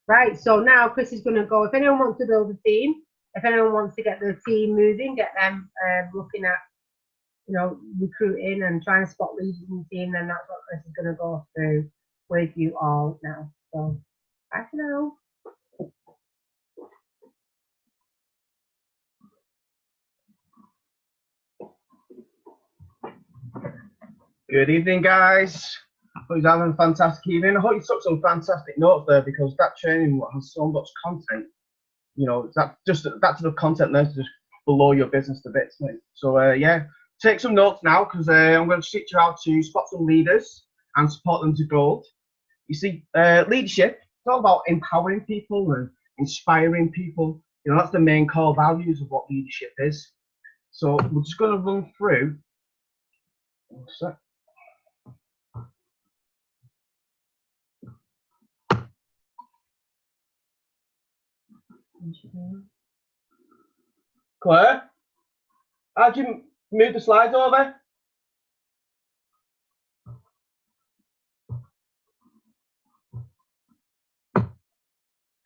Right, so now Chris is going to go. If anyone wants to build a team, if anyone wants to get the team moving, get them looking at, recruiting and trying to spot leaders in the team, then that's what Chris is going to go through with you all now. So, bye for now. Good evening, guys. Hope you're having a fantastic evening. I hope you took some fantastic notes there, because that training has so much content. That's enough content there to just blow your business to bits, mate. So yeah, take some notes now, because I'm going to teach you how to spot some leaders and support them to gold. You see, leadership, it's all about empowering people and inspiring people. That's the main core values of what leadership is. So we're just going to run through. What's that? Claire, how'd you move the slides over?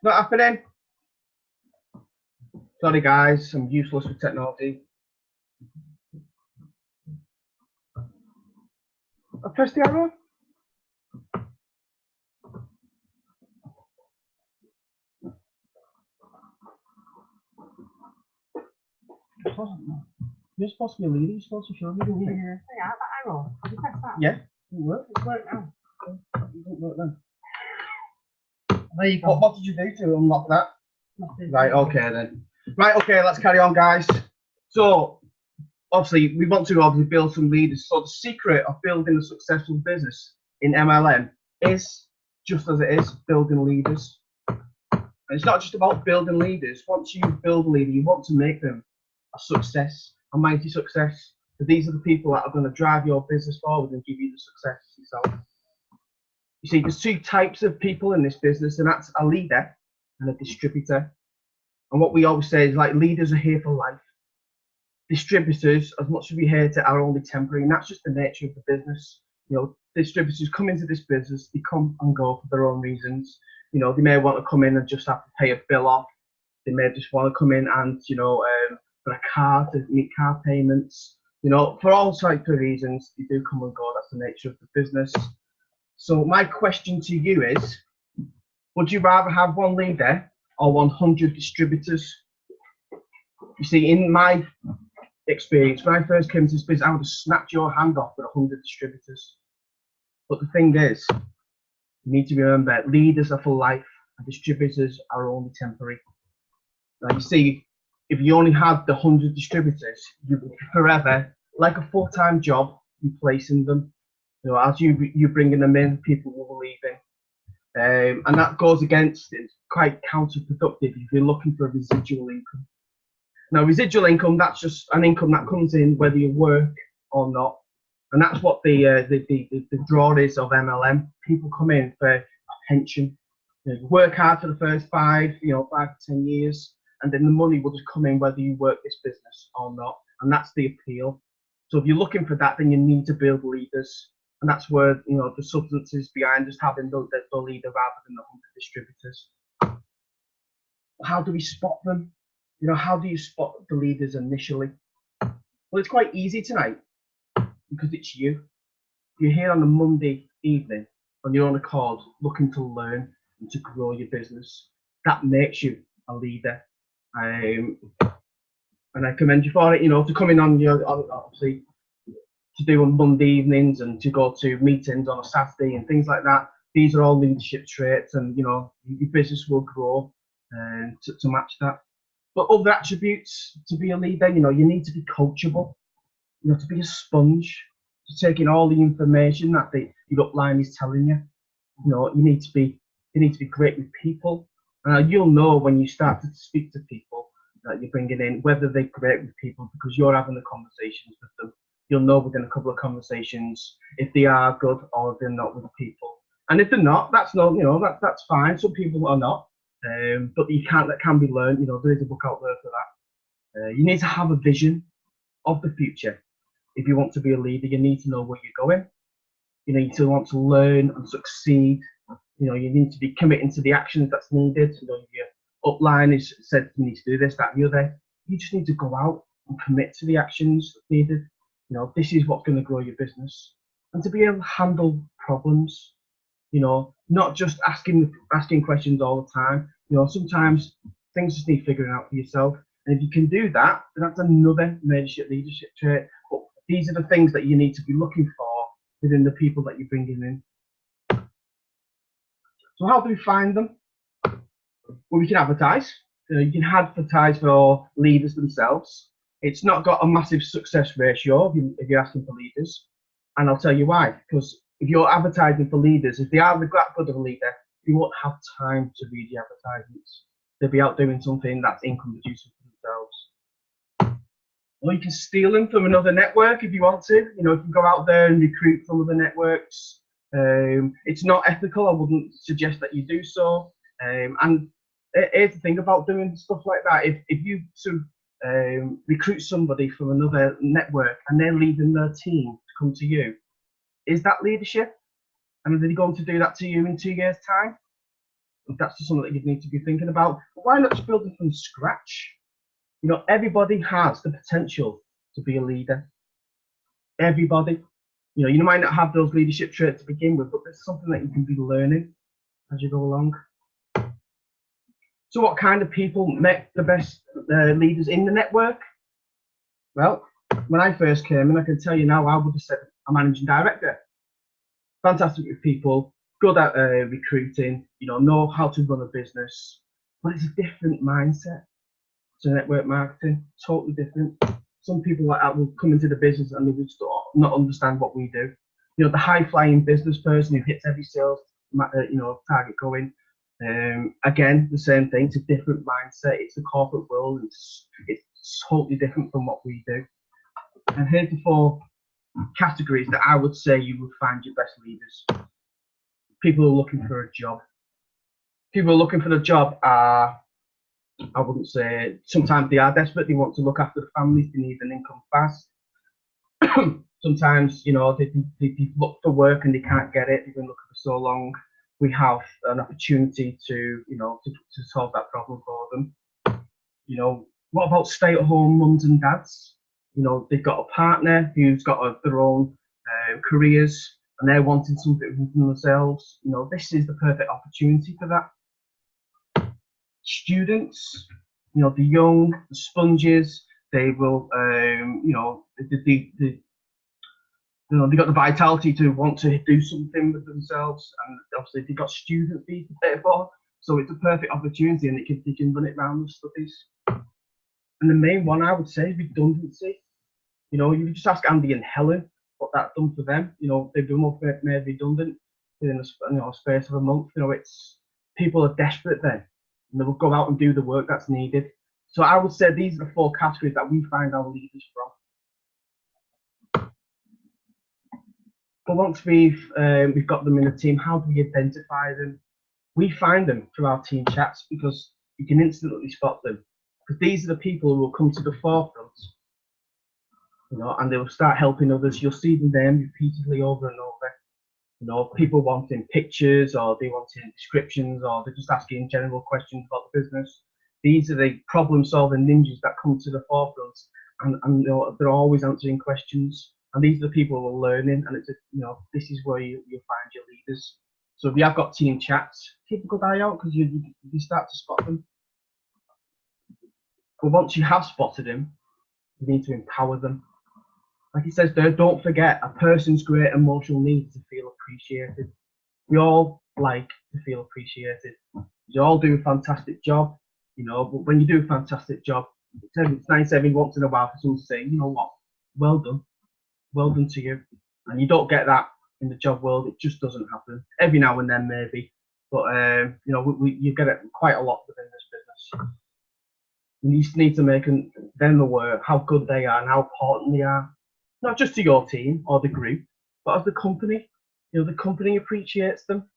Not happening. Sorry guys, I'm useless with technology. I pressed the arrow. You're supposed to be a leader, you're supposed to show me the leader. Yeah, that arrow. Have you pressed that? Yeah, it worked. It's worked now. It didn't work then. There you go. What did you do to unlock that? Nothing. Right, okay then. Right, okay, let's carry on, guys. So, obviously, we want to build some leaders. So the secret of building a successful business in MLM is, just as it is, building leaders. And it's not just about building leaders. Once you build a leader, you want to make them a success, a mighty success. So these are the people that are going to drive your business forward and give you the success yourself. You see, there's two types of people in this business, and that's a leader and a distributor. And what we always say is, like, leaders are here for life. Distributors, as much as we hate it, are only temporary, and that's just the nature of the business. Distributors come into this business, they come and go for their own reasons. They may want to come in and just have to pay a bill off. They may just want to come in and, for a car, to meet car payments. For all types of reasons, they do come and go. That's the nature of the business. So my question to you is, would you rather have one leader or 100 distributors? You see, in my experience, when I first came to this business, I would have snapped your hand off with 100 distributors. But the thing is, you need to remember, leaders are for life and distributors are only temporary. Now you see, if you only had the 100 distributors, you would forever, like a full-time job, replacing them. As you're bringing them in, people will be leaving. And that goes against, it's quite counterproductive if you're looking for a residual income. Now, residual income, that's just an income that comes in whether you work or not. And that's what the draw is of MLM. People come in for a pension. You work hard for the first 5 to 10 years, and then the money will just come in whether you work this business or not. And that's the appeal. So if you're looking for that, then you need to build leaders. And that's where, the substance is behind just having the leader rather than the 100 distributors. How do we spot them? How do you spot the leaders initially? Well, it's quite easy tonight, because it's you. You're here on a Monday evening on your own accord, looking to learn and to grow your business. That makes you a leader. And I commend you for it, to come in on obviously, to do on Monday evenings and to go to meetings on a Saturday and things like that. These are all leadership traits, and your business will grow to match that. But other attributes to be a leader, you need to be coachable, to be a sponge, to take in all the information that your upline is telling you. You need to be great with people. You'll know when you start to speak to people that you're bringing in whether they're great with people, because you're having the conversations with them. You'll know within a couple of conversations if they are good or if they're not with people. And if they're not, that's that's fine. Some people are not. But that can be learned. There is a book out there for that. You need to have a vision of the future. If you want to be a leader, you need to know where you're going. You need to want to learn and succeed. You know, you need to be committing to the actions that's needed. You know, your upline is said you need to do this, that, and the other. You just need to go out and commit to the actions needed. You know, this is what's going to grow your business, and to be able to handle problems. You know, not just asking questions all the time. You know, sometimes things just need figuring out for yourself. And if you can do that, then that's another leadership trait. But these are the things that you need to be looking for within the people that you're bringing in. So how do we find them? Well, we can advertise. You can advertise for leaders themselves. It's not got a massive success ratio if you're asking for leaders. And I'll tell you why. Because if you're advertising for leaders, if they are the good of a leader, they won't have time to read the advertisements. They'll be out doing something that's income producing for themselves. Or you can steal them from another network if you want to. You know, you can go out there and recruit from other networks. It's not ethical. I wouldn't suggest that you do so. And here's the thing about doing stuff like that. If you sort of recruit somebody from another network and they're leaving their team to come to you, is that leadership? And are they going to do that to you in 2 years' time? That's just something that you need to be thinking about. But why not just build it from scratch? You know, everybody has the potential to be a leader. Everybody. You know, you might not have those leadership traits to begin with, but there's something that you can be learning as you go along. So what kind of people make the best leaders in the network? Well, when I first came in, I can tell you now, I would have said a managing director. Fantastic with people, good at recruiting, you know how to run a business, but it's a different mindset to network marketing, totally different. Some people like that will come into the business and they will not understand what we do. You know, the high-flying business person who hits every sales target going. Again, the same thing. It's a different mindset. It's the corporate world. It's totally different from what we do. And here's the 4 categories that I would say you would find your best leaders. People who are looking for a job. People who are looking for a job are, I wouldn't say, sometimes they are desperate. They want to look after the families. They need an income fast. Sometimes, you know, they look for work and they can't get it. They've been looking for so long. We have an opportunity to solve that problem for them. You know, what about stay-at-home mums and dads? You know, they've got a partner who's got their own careers and they're wanting something for themselves. You know, this is the perfect opportunity for that. Students, you know, the young, the sponges, they will, they've got the vitality to want to do something with themselves, and obviously they've got student fees to pay for, so it's a perfect opportunity, and they can run it around with studies. And the main one I would say is redundancy. You know, you just ask Andy and Helen what that's done for them. You know, they've been made redundant within a space of a month. You know, it's people are desperate then, and they will go out and do the work that's needed. So I would say these are the 4 categories that we find our leaders from. But once we've got them in the team, how do we identify them? We find them through our team chats because you can instantly spot them. Because these are the people who will come to the forefront, you know, and they will start helping others. You'll see them repeatedly over and over. You know, people wanting pictures, or they wanting descriptions, or they're just asking general questions about the business. These are the problem-solving ninjas that come to the forefront, and you know, they're always answering questions. And these are the people who are learning, and it's this is where you'll find your leaders. So if you have got team chats, keep a good eye out because you start to spot them. But once you have spotted them, you need to empower them. Like it says there, don't forget, a person's great emotional need is to feel appreciated. We all like to feel appreciated. You all do a fantastic job, you know, but when you do a fantastic job, it's nice every once in a while for someone to say, you know what, well done to you. And you don't get that in the job world. It just doesn't happen. Every now and then maybe, but you know, you get it quite a lot within this business. You just need to make them aware how good they are and how important they are, not just to your team or the group, but as the company. You know, the company appreciates them.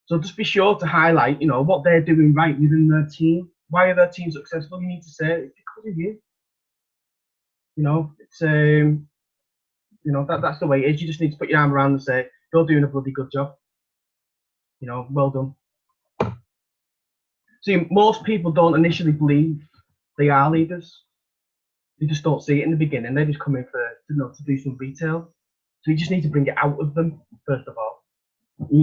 So just be sure to highlight, you know, what they're doing right within their team. Why are their team successful? You need to say it's because of you. You know, it's You know, that's the way it is. You just need to put your arm around and say, you're doing a bloody good job. You know, well done. See, most people don't initially believe they are leaders. They just don't see it in the beginning. They just come in for, you know, to do some retail. So you just need to bring it out of them, first of all.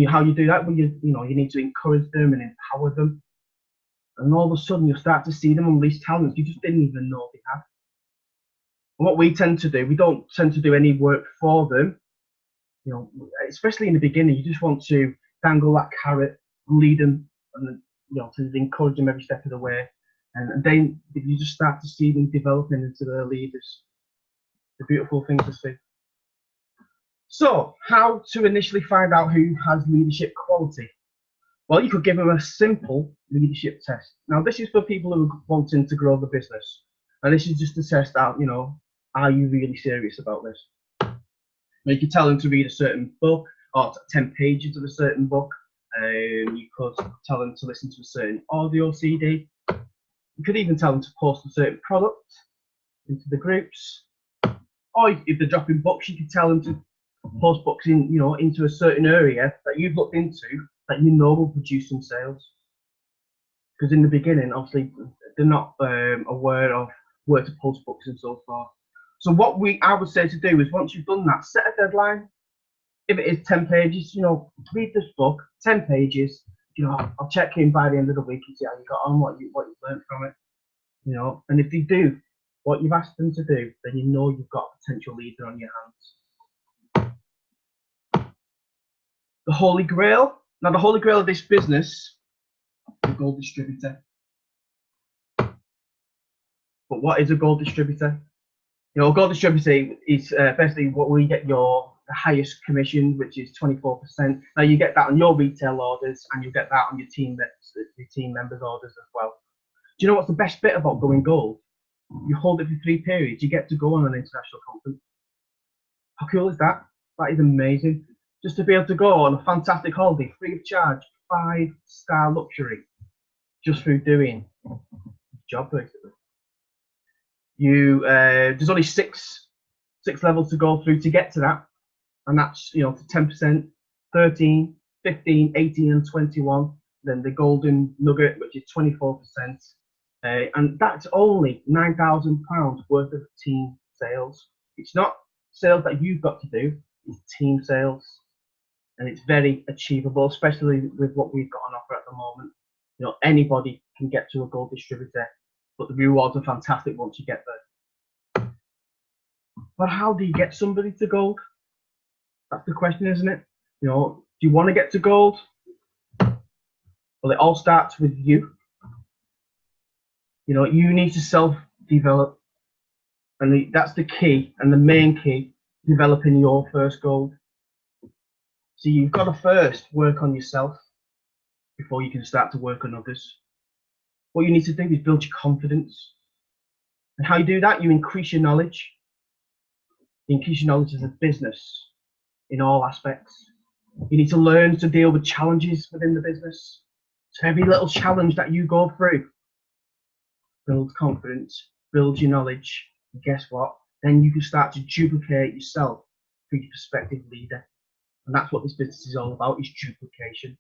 How you do that? Well, you need to encourage them and empower them. And all of a sudden, you'll start to see them unleash talents you just didn't even know they had. And what we tend to do, we don't tend to do any work for them. You know, especially in the beginning, you just want to dangle that carrot, lead them, and to encourage them every step of the way. And then you just start to see them developing into their leaders. It's a beautiful thing to see. So, how to initially find out who has leadership quality? Well, you could give them a simple leadership test. Now, this is for people who are wanting to grow the business. And this is just to test out, are you really serious about this? You could tell them to read a certain book or 10 pages of a certain book. You could tell them to listen to a certain audio CD. You could even tell them to post a certain product into the groups. Or if they're dropping books, you could tell them to post books into a certain area that you've looked into that will produce some sales. Because in the beginning, obviously, they're not aware of where to post books and so forth. So what I would say to do is, once you've done that, set a deadline. If it is 10 pages, read this book, 10 pages. I'll check in by the end of the week and see how you got on, what you've learned from it. And if they do what you've asked them to do, then you've got a potential leader on your hands. The Holy Grail. Now, the Holy Grail of this business, the gold distributor. But what is a gold distributor? A gold distributor is basically what we get the highest commission, which is 24%. Now, you get that on your retail orders, and you get that on your team members' orders as well. Do you know what's the best bit about going gold? You hold it for 3 periods. You get to go on an international conference. How cool is that? That is amazing. Just to be able to go on a fantastic holiday, free of charge, 5-star luxury, just through doing the job, basically. There's only six levels to go through to get to that, and that's to 10%, 13, 15, 18, and 21. Then the golden nugget, which is 24%, and that's only £9,000 worth of team sales. It's not sales that you've got to do; it's team sales. And it's very achievable, especially with what we've got on offer at the moment. Anybody can get to a gold distributor, but the rewards are fantastic once you get there. But how do you get somebody to gold? That's the question, isn't it? Do you want to get to gold? Well, it all starts with you. You need to self-develop, and that's the key, and the main key, developing your first gold. So you've got to first work on yourself before you can start to work on others. What you need to do is build your confidence. And how you do that, you increase your knowledge. You increase your knowledge as a business in all aspects. You need to learn to deal with challenges within the business. So every little challenge that you go through builds confidence, builds your knowledge. And guess what? Then you can start to duplicate yourself through your prospective leader. And that's what this business is all about, is duplication.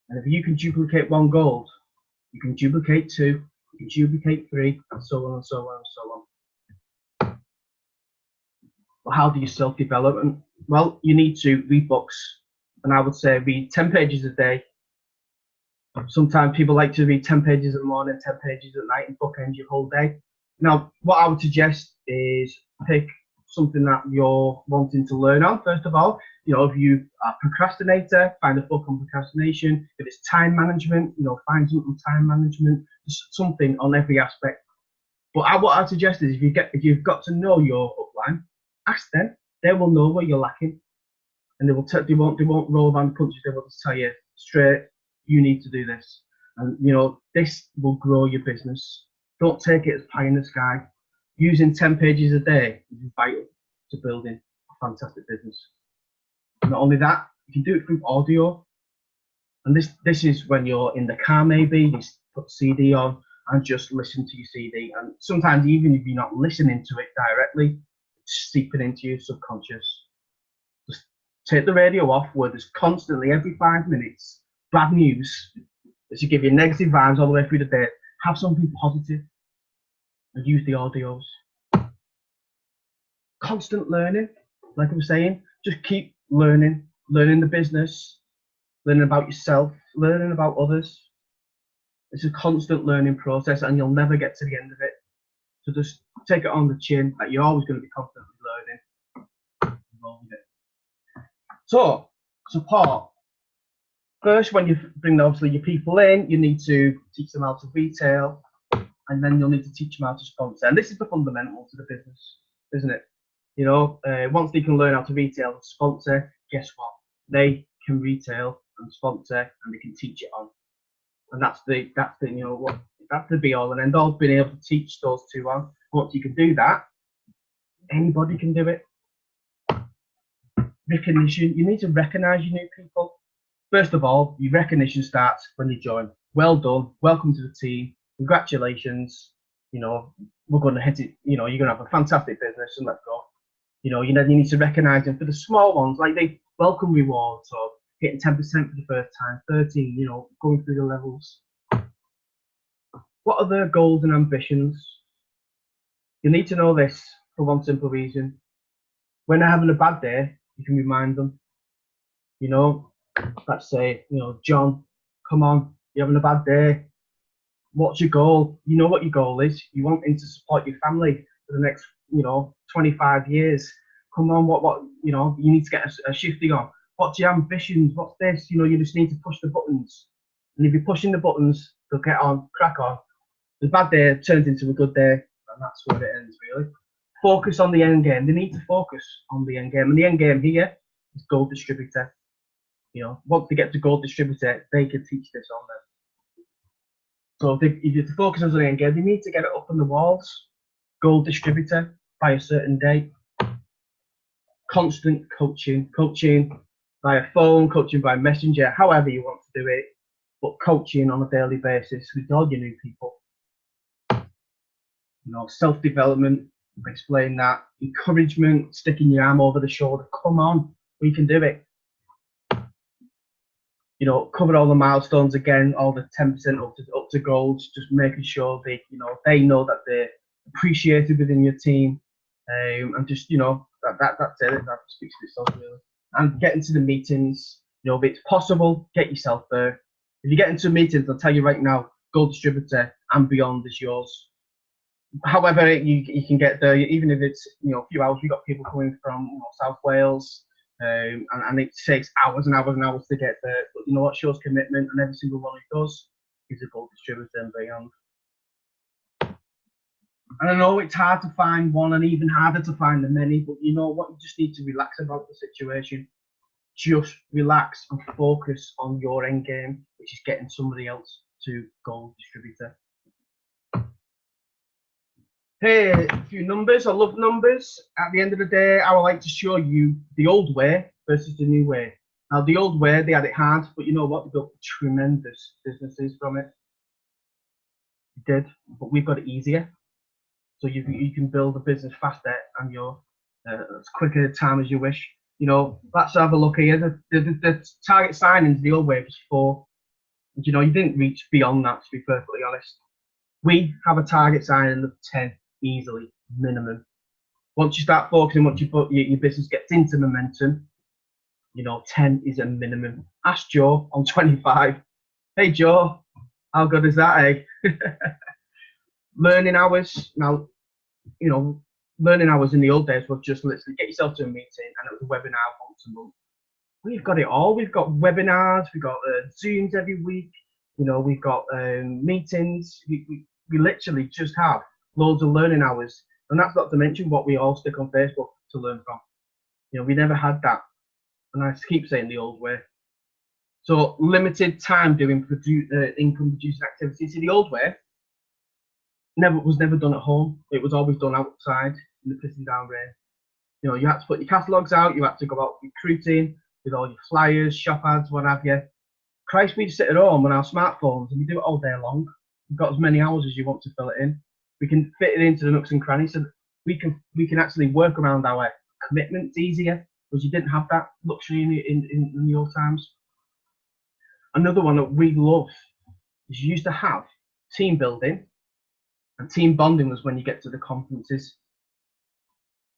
And if you can duplicate 1 gold, you can duplicate 2, you can duplicate 3, and so on and so on and so on. Well, how do you self-develop? Well, you need to read books. And I would say read 10 pages a day. Sometimes people like to read 10 pages in the morning, 10 pages at night, and bookend your whole day. Now, what I would suggest is pick something that you're wanting to learn on, first of all. If you are a procrastinator, find a book on procrastination. If it's time management, find something on time management, something on every aspect. But what I'd suggest is if you've got to know your upline, ask them. They will know where you're lacking, and they won't roll around the punches. They will just tell you straight, you need to do this, and this will grow your business. Don't take it as pie in the sky. Using 10 pages a day is vital to building a fantastic business. Not only that, you can do it through audio. And this is when you're in the car, maybe, you put CD on and just listen to your CD. And sometimes even if you're not listening to it directly, seeping into your subconscious. Just take the radio off where there's constantly, every 5 minutes, bad news that should give you negative vibes all the way through the day. Have something positive and use the audios. Constant learning, like I was saying, just keep learning the business, learning about yourself, learning about others. It's a constant learning process and you'll never get to the end of it. So just take it on the chin that you're always going to be constantly learning. Roll with it. So, support. First, when you bring obviously your people in, you need to teach them how to retail, and then you'll need to teach them how to sponsor. And this is the fundamentals of the business, isn't it? You know, once they can learn how to retail and sponsor, guess what? They can retail and sponsor, and they can teach it on. And that's the you know what, that's the be all and end all. Being able to teach those two on. Once you can do that, anybody can do it. Recognition. You need to recognise your new people. First of all, your recognition starts when you join. Well done. Welcome to the team. Congratulations. You know, we're going to hit it. You know, you're going to have a fantastic business, and let's go. You know, you need to recognise them for the small ones, like the welcome rewards or getting 10% for the first time, 13. You know, going through the levels. What are their goals and ambitions? You need to know this for one simple reason. When they're having a bad day, you can remind them. You know, let's say, you know, John, come on, you're having a bad day. What's your goal? You know what your goal is. You want him to support your family for the next, you know, 25 years. Come on, what, you know, you need to get a shifting on. What's your ambitions? What's this? You know, you just need to push the buttons. And if you're pushing the buttons, they'll get on, crack on. The bad day turns into a good day, and that's where it ends, really. Focus on the end game. They need to focus on the end game. And the end game here is gold distributor. You know, once they get to gold distributor, they can teach this on them. So if you focus on the end game, they need to get it up on the walls. Gold distributor by a certain date. Constant coaching via phone, coaching by messenger, however you want to do it, but coaching on a daily basis with all your new people. You know, self-development, explain that. Encouragement, sticking your arm over the shoulder. Come on, we can do it. You know, cover all the milestones again, all the 10% up to goals, just making sure they know that they're appreciated within your team, and just, you know, that's it. That speaks for itself, really. And getting to the meetings, you know, if it's possible, get yourself there. If you get into meetings, I'll tell you right now, gold distributor and beyond is yours. However, you can get there, even if it's, you know, a few hours. We've got people coming from, you know, South Wales, and it takes hours and hours and hours to get there. But you know what, shows commitment, and every single one who does is a gold distributor and beyond. And I know it's hard to find one, and even harder to find the many, but you know what, you just need to relax about the situation. Just relax and focus on your end game, which is getting somebody else to gold distributor. Hey, a few numbers. I love numbers. At the end of the day, I would like to show you the old way versus the new way. Now, the old way, they had it hard, but you know what? They built tremendous businesses from it. They did, but we've got it easier. So you can build a business faster and you're as quick a time as you wish. You know, let's have a look here. The target signings the old way was 4. You know, you didn't reach beyond that, to be perfectly honest. We have a target signing of 10 easily, minimum. Once you start focusing, once your business gets into momentum, you know, 10 is a minimum. Ask Joe on 25. Hey Joe, how good is that, eh? Learning hours. Now, you know, learning hours in the old days was just literally get yourself to a meeting and it was a webinar once a month. We've got it all. We've got webinars, we've got Zooms every week, you know, we've got meetings. We literally just have loads of learning hours. And that's not to mention what we all stick on Facebook to learn from. You know, we never had that. And I keep saying the old way. So limited time doing income producing activities. See, the old way was never done at home. It was always done outside in the pissing down rain. You know, you had to put your catalogues out, you had to go out recruiting with all your flyers, shop ads, what have you. Christ, we sit at home on our smartphones and we do it all day long. You've got as many hours as you want to fill it in. We can fit it into the nooks and crannies. So we can actually work around our commitments easier, because you didn't have that luxury in the old times. Another one that we love is you used to have team building, and team bonding was when you get to the conferences.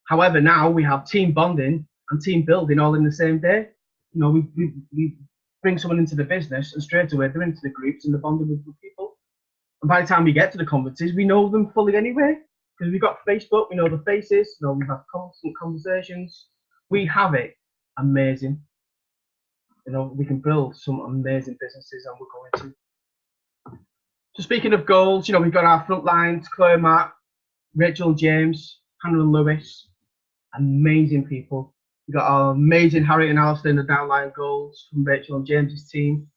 However, now we have team bonding and team building all in the same day. You know, we bring someone into the business, and straight away they're into the groups and they're bonding with people. And by the time we get to the conferences, we know them fully anyway, because we've got Facebook, we know the faces, you know, we have constant conversations. We have it amazing. You know, we can build some amazing businesses, and we're going to. So speaking of goals, you know, we've got our front lines, Claire, Matt, Rachel, James, Hannah and Lewis, amazing people. We've got our amazing Harriet and Alistair in the downline goals from Rachel and James's team.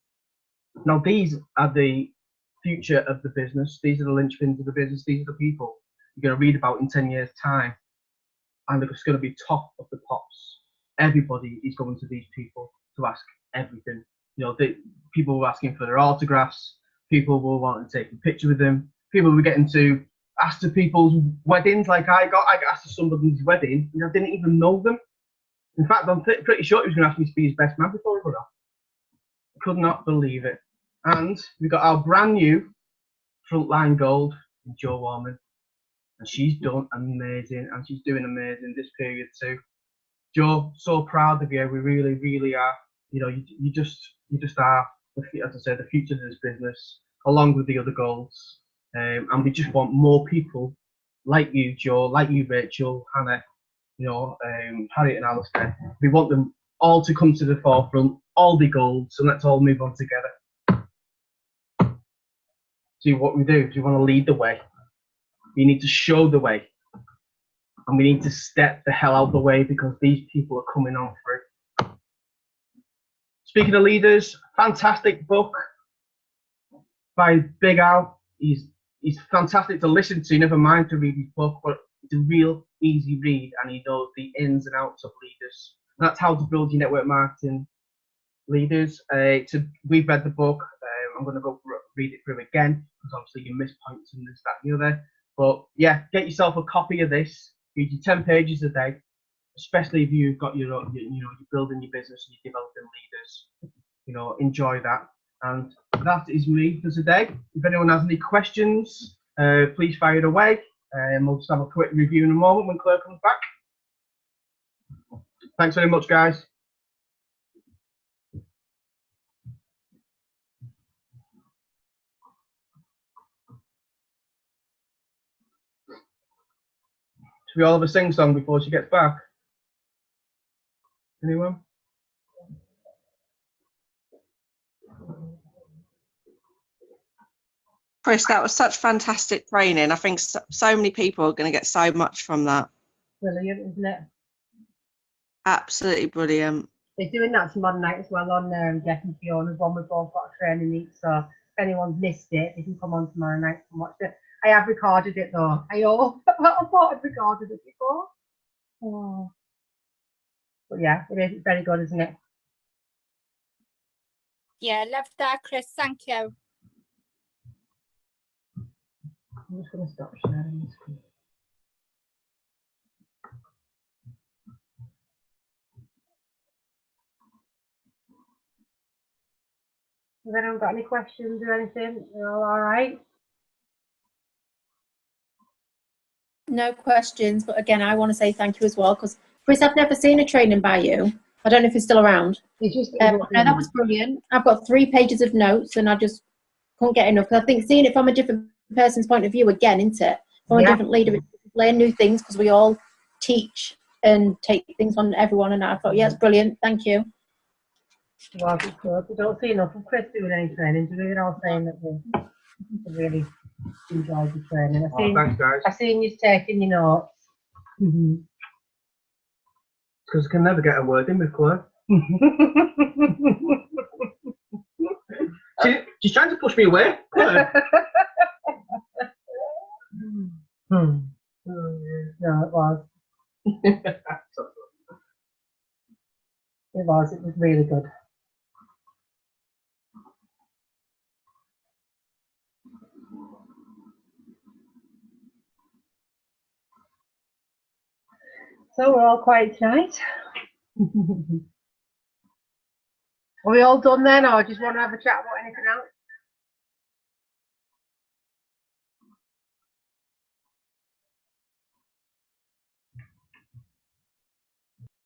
Now, these are the future of the business. These are the linchpins of the business. These are the people you're going to read about in 10 years' time. And it's going to be top of the pops. Everybody is going to these people to ask everything. You know, people were asking for their autographs. People were wanting to take a picture with them. People were getting to ask to people's weddings. Like I got asked to somebody's wedding, and I didn't even know them. In fact, I'm pretty sure he was going to ask me to be his best man before we got off. I could not believe it. And we've got our brand new frontline gold, Jo Warman. And she's done amazing, and she's doing amazing this period too. Jo, so proud of you. We really, really are. You know, you just are, as I said, the future of this business, along with the other goals. And we just want more people like you, Jo, like you, Rachel, Hannah, you know, Harriet and Alistair. We want them all to come to the forefront, all the goals, and let's all move on together. See what we do. Do you want to lead the way? You need to show the way. And we need to step the hell out the way, because these people are coming on through. Speaking of leaders, fantastic book by Big Al. He's fantastic to listen to, never mind to read his book, but it's a real easy read, and he knows the ins and outs of leaders. And that's how to build your network marketing leaders. We've read the book. I'm going to read it through again, because obviously you miss points and this, that, and the other. But yeah, get yourself a copy of this. Read your 10 pages a day, especially if you've got you're building your business and you're developing leaders. You know, enjoy that. And that is me for today. If anyone has any questions, please fire it away. We'll just have a quick review in a moment when Claire comes back. Thanks very much, guys. Should we all have a sing song before she gets back? Anyone? Chris, that was such fantastic training. I think so many people are going to get so much from that. Brilliant, isn't it? Absolutely brilliant. They're doing that tomorrow night as well on Jeff and Fiona's one. We've both got a training each, so if anyone's missed it, they can come on tomorrow night and watch it. I have recorded it though. I thought I'd recorded it before. Oh. But yeah, it is very good, isn't it? Yeah, love that, Chris. Thank you. I'm just going to stop sharing the screen. Has anyone got any questions or anything? You're all right? No questions, but again, I want to say thank you as well, because Chris, I've never seen a training by you. I don't know if it's still around. It's just No, that was brilliant. I've got 3 pages of notes, and I just couldn't get enough. Because I think seeing it from a different person's point of view again, isn't it? From a different leader, learn new things, because we all teach and take things on everyone. And I thought, yeah, it's brilliant. Thank you. Well, it's good. We don't see enough of Chris doing any training. We're all saying that we really enjoyed the training. Thanks, guys. I've seen you taking your notes. Because I can never get a word in with Claire. She's trying to push me away. Claire. No, it was. It was. It was really good. So we're all quiet tonight. Are we all done then, or just want to have a chat about anything else?